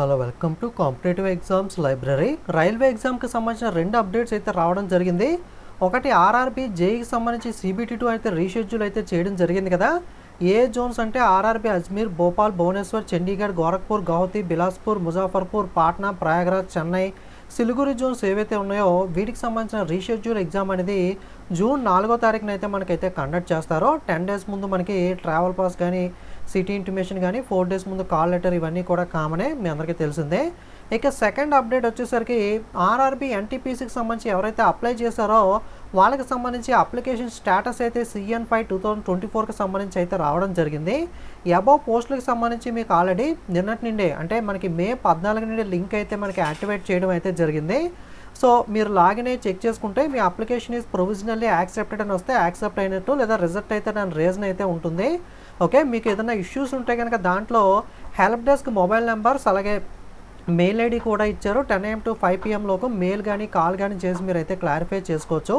Hello welcome to competitive exams library. Railway ఎగ్జామ్కి సంబంధించిన 2 updates అయితే రావడం జరిగింది. ఒకటి ఆర్ఆర్బీ జేఈకి సంబంధించి CBT2 అయితే రీషెడ్యూల్ అయితే చేయడం జరిగింది కదా. ఏ జోన్స్ అంటే ఆర్ఆర్బీ అజ్మీర్, భోపాల్, భువనేశ్వర్, చండీగఢ్, గోరఖ్పూర్, గౌహతి, బిలాస్పూర్, ముజాఫర్పూర్, పాట్నా, ప్రయాగ్రాజ్, చెన్నై, సిలిగురి జోన్స్ ఏవైతే ఉన్నాయో వీటికి సంబంధించిన రీషెడ్యూల్ ఎగ్జామ్ అనేది జూన్ 4వ తారీఖున అయితే మనకైతే కండక్ట్ చేస్తారో. 10 డేస్ ముందు మనకి ట్రావెల్ పాస్ కానీ సిటీ ఇంటిమేషన్ కానీ 4 డేస్ ముందు కాల్ లెటర్ ఇవన్నీ కూడా కామనే, మీ అందరికీ తెలిసిందే. ఇక సెకండ్ అప్డేట్ వచ్చేసరికి ఆర్ఆర్బీ ఎన్టీపీసీకి సంబంధించి ఎవరైతే అప్లై చేశారో వాళ్ళకి సంబంధించి అప్లికేషన్ స్టేటస్ అయితే CN5 2024కి సంబంధించి అయితే రావడం జరిగింది. అబోవ్ పోస్టులకు సంబంధించి మీకు ఆల్రెడీ నిన్నటి నుండే అంటే మనకి మే 14 నుండి లింక్ అయితే మనకి యాక్టివేట్ చేయడం అయితే జరిగింది. సో మీరు లాగిన్ అయ్యి చెక్ చేసుకుంటే మీ అప్లికేషన్ ఈజ్ ప్రొవిజనల్లీ యాక్సెప్టెడ్ అని వస్తే యాక్సెప్ట్ అయినట్టు, లేదా రిజెక్ట్ అయితే దాని రీజన్ అయితే ఉంటుంది. ఓకే, మీకు ఏదైనా ఇష్యూస్ ఉంటే కనుక దాంట్లో హెల్ప్ డెస్క్ మొబైల్ నెంబర్స్ అలాగే మెయిల్ ఐడి కూడా ఇచ్చారు. 10 AM to 5 PM లోపు మెయిల్ కానీ కాల్ కానీ చేసి మీరు అయితే క్లారిఫై చేసుకోవచ్చు.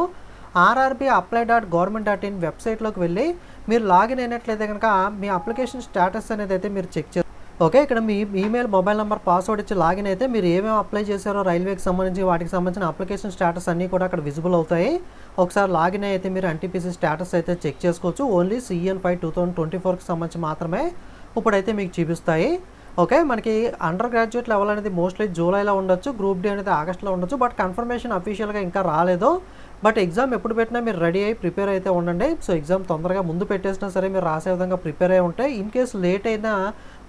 rrbapply.government.in వెబ్సైట్లోకి వెళ్ళి మీరు లాగిన్ అయినట్లయితే కనుక మీ అప్లికేషన్ స్టేటస్ అనేది అయితే మీరు చెక్ చేస్తారు. ఓకే, ఇక్కడ మీ ఈమెయిల్, మొబైల్ నెంబర్, పాస్వర్డ్ ఇచ్చి లాగిన్ అయితే మీరు ఏమేమి అప్లై చేశారో రైల్వేకి సంబంధించి వాటికి సంబంధించిన అప్లికేషన్ స్టేటస్ అన్నీ కూడా అక్కడ విజిబుల్ అవుతాయి. ఒకసారి లాగిన్ అయితే మీరు ఎన్టీపీసీ స్టేటస్ అయితే చెక్ చేసుకోవచ్చు. ఓన్లీ CN5 2024కి సంబంధించి మాత్రమే ఇప్పుడైతే మీకు చూపిస్తాయి. ఓకే, మనకి అండర్ గ్రాడ్యుయేట్ లెవెల్ అనేది మోస్ట్లీ జూలైలో ఉండొచ్చు, గ్రూప్ డి అనేది ఆగస్ట్లో ఉండొచ్చు. బట్ కన్ఫర్మేషన్ అఫీషియల్గా ఇంకా రాలేదు. బట్ ఎగ్జామ్ ఎప్పుడు పెట్టినా మీరు రెడీ అయ్యి ప్రిపేర్ అయితే ఉండండి. సో ఎగ్జామ్ తొందరగా ముందు పెట్టేసినా సరే మీరు రాసే విధంగా ప్రిపేర్ అయి ఉంటే ఇన్ కేసు లేట్ అయినా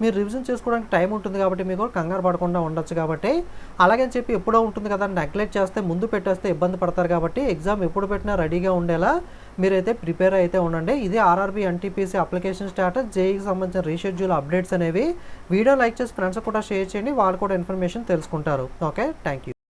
మీరు రివిజన్ చేసుకోవడానికి టైం ఉంటుంది కాబట్టి మీకు కంగారు పడకుండా ఉండొచ్చు. కాబట్టి అలాగని చెప్పి ఎప్పుడో ఉంటుంది కదా నెగ్లెక్ట్ చేస్తే ముందు పెట్టేస్తే ఇబ్బంది పడతారు. కాబట్టి ఎగ్జామ్ ఎప్పుడు పెట్టినా రెడీగా ఉండేలా మీరైతే ప్రిపేర్ అయితే ఉండండి. ఇది ఆర్ఆర్బీ ఎన్టీపీసీ అప్లికేషన్ స్టేటస్, జేఈకి సంబంధించిన రీషెడ్యూల్ అప్డేట్స్ అనేవి. వీడియో లైక్ చేసి ఫ్రెండ్స్ కూడా షేర్ చేయండి, వాళ్ళు కూడా ఇన్ఫర్మేషన్ తెలుసుకుంటారు. Okay, thank you.